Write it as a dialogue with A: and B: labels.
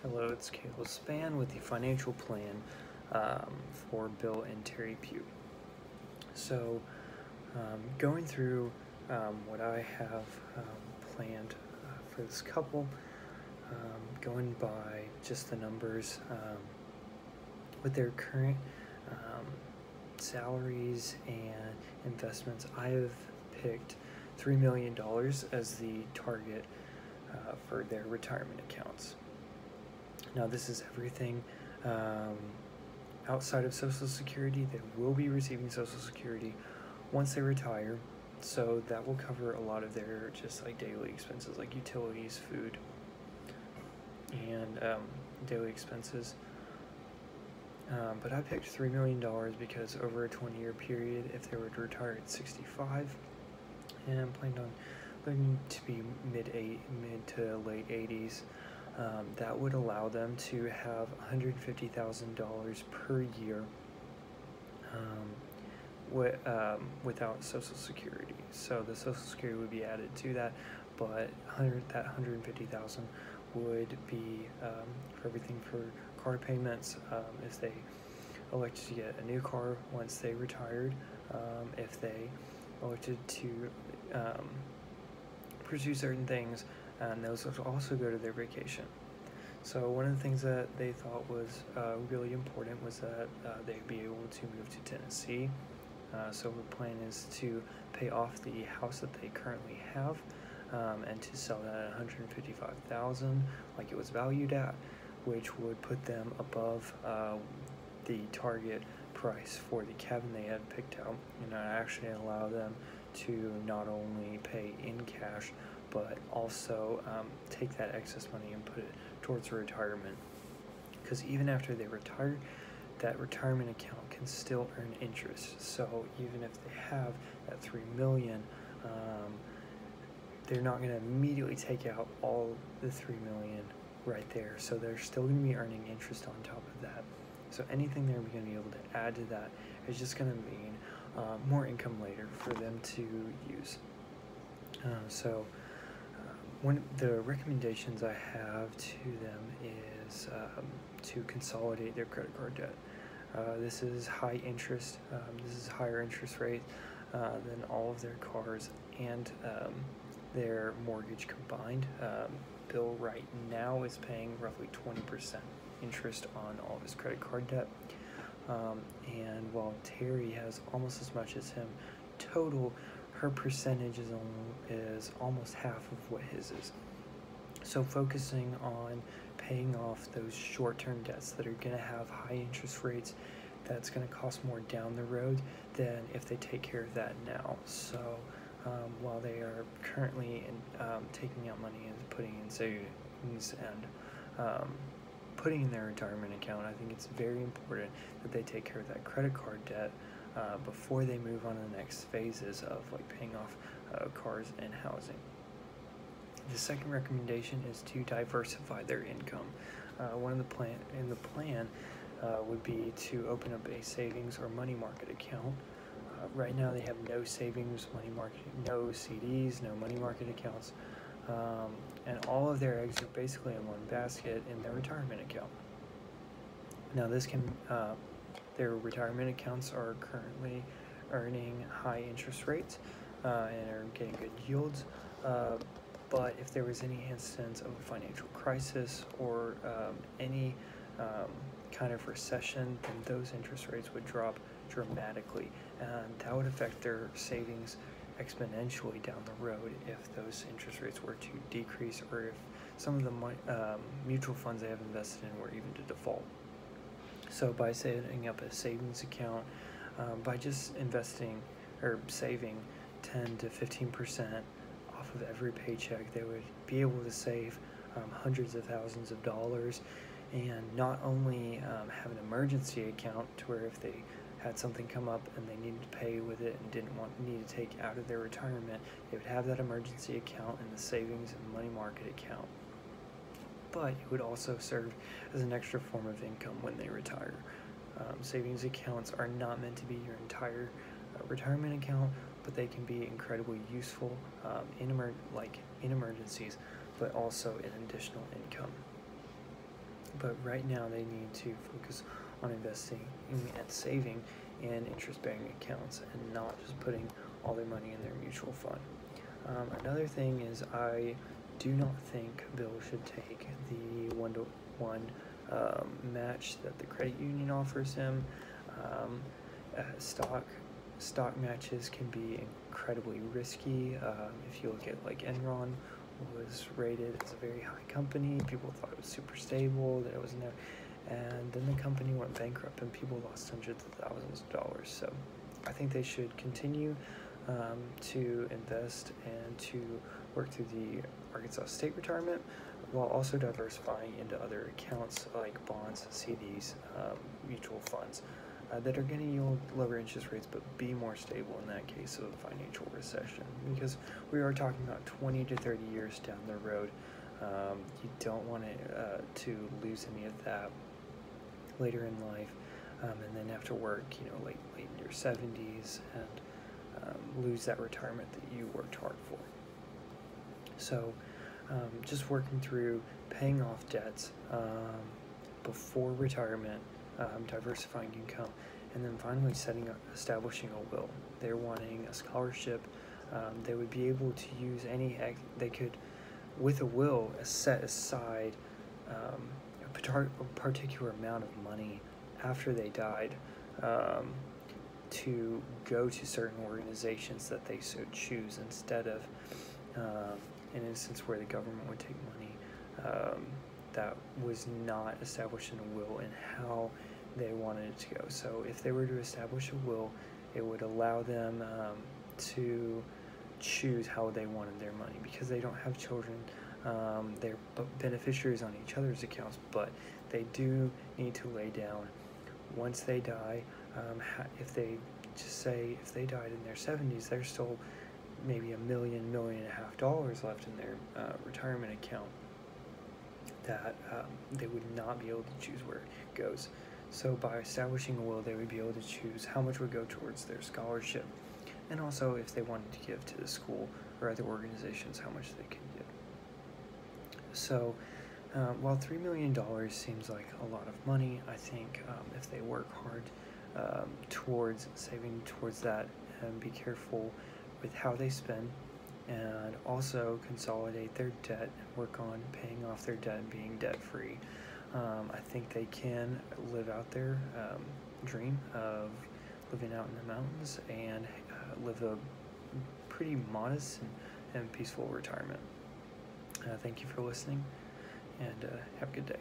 A: Hello, it's Caleb Span with the financial plan for Bill and Teri Pugh. So, going through what I have planned for this couple, going by just the numbers with their current salaries and investments, I have picked $3 million as the target for their retirement accounts. Now, this is everything outside of Social Security. They will be receiving Social Security once they retire, so that will cover a lot of their just like daily expenses like utilities, food, and daily expenses. But I picked $3 million because over a 20-year period, if they were to retire at 65, and planned on living to be mid to late 80s, that would allow them to have $150,000 per year without Social Security. So the Social Security would be added to that, but that $150,000 would be for everything for car payments, if they elected to get a new car once they retired, if they elected to pursue certain things, and those would also go to their vacation. So one of the things that they thought was really important was that they'd be able to move to Tennessee. So the plan is to pay off the house that they currently have, and to sell that at $155,000 like it was valued at, which would put them above the target price for the cabin they had picked out, and actually allow them to not only pay in cash but also take that excess money and put it towards retirement. Because even after they retire, that retirement account can still earn interest. So even if they have that $3 million, they're not going to immediately take out all the $3 million right there. So they're still going to be earning interest on top of that. So anything they're going to be able to add to that is just going to mean more income later for them to use. One of the recommendations I have to them is to consolidate their credit card debt. This is high interest. This is higher interest rate than all of their cars and their mortgage combined. Bill right now is paying roughly 20% interest on all of his credit card debt. And while Teri has almost as much as him, total, her percentage is almost half of what his is. So focusing on paying off those short-term debts that are going to have high interest rates, that's going to cost more down the road than if they take care of that now. So while they are currently taking out money and putting in savings and putting in their retirement account, I think it's very important that they take care of that credit card debt before they move on to the next phases of like paying off cars and housing. The second recommendation is to diversify their income. One of the plan would be to open up a savings or money market account. Right now they have no savings, money market, no CDs, no money market accounts, and all of their eggs are basically in one basket in their retirement account. Now this can their retirement accounts are currently earning high interest rates and are getting good yields, but if there was any instance of a financial crisis or any kind of recession, then those interest rates would drop dramatically, and that would affect their savings exponentially down the road if those interest rates were to decrease, or if some of the mutual funds they have invested in were even to default. So by setting up a savings account, by just investing or saving 10 to 15% off of every paycheck, they would be able to save hundreds of thousands of dollars, and not only have an emergency account to where if they had something come up and they needed to pay with it and didn't need to take out of their retirement, they would have that emergency account in the savings and money market account. But it would also serve as an extra form of income when they retire. Savings accounts are not meant to be your entire retirement account, but they can be incredibly useful in emergencies, but also in additional income. But right now they need to focus on investing and saving in interest-bearing accounts and not just putting all their money in their mutual fund. Another thing is I do not think Bill should take the one-to-one match that the credit union offers him. Stock matches can be incredibly risky. If you look at like Enron was rated as a very high company, people thought it was super stable, that it was never, and then the company went bankrupt and people lost hundreds of thousands of dollars. So I think they should continue to invest and to work through the Arkansas State retirement while also diversifying into other accounts like bonds, CDs, mutual funds that are going to yield lower interest rates but be more stable in that case of a financial recession, because we are talking about 20 to 30 years down the road. You don't want to lose any of that later in life, and then have to work, late in your 70s and lose that retirement that you worked hard for. So just working through paying off debts before retirement, diversifying income, and then finally establishing a will. They're wanting a scholarship. They would be able to use they could, with a will, set aside a particular amount of money after they died to go to certain organizations that they so choose, instead of an instance where the government would take money that was not established in a will and how they wanted it to go. So if they were to establish a will, it would allow them to choose how they wanted their money, because they don't have children. They're beneficiaries on each other's accounts, but they do need to lay down, once they die, if they died in their 70s, there's still maybe $1 million, $1.5 million left in their retirement account that they would not be able to choose where it goes. So by establishing a will, they would be able to choose how much would go towards their scholarship, and also if they wanted to give to the school or other organizations, how much they could give. So while $3 million seems like a lot of money, I think if they work hard towards saving towards that and be careful with how they spend, and also consolidate their debt and work on paying off their debt and being debt-free, I think they can live out their dream of living out in the mountains and live a pretty modest and peaceful retirement. Thank you for listening, and have a good day.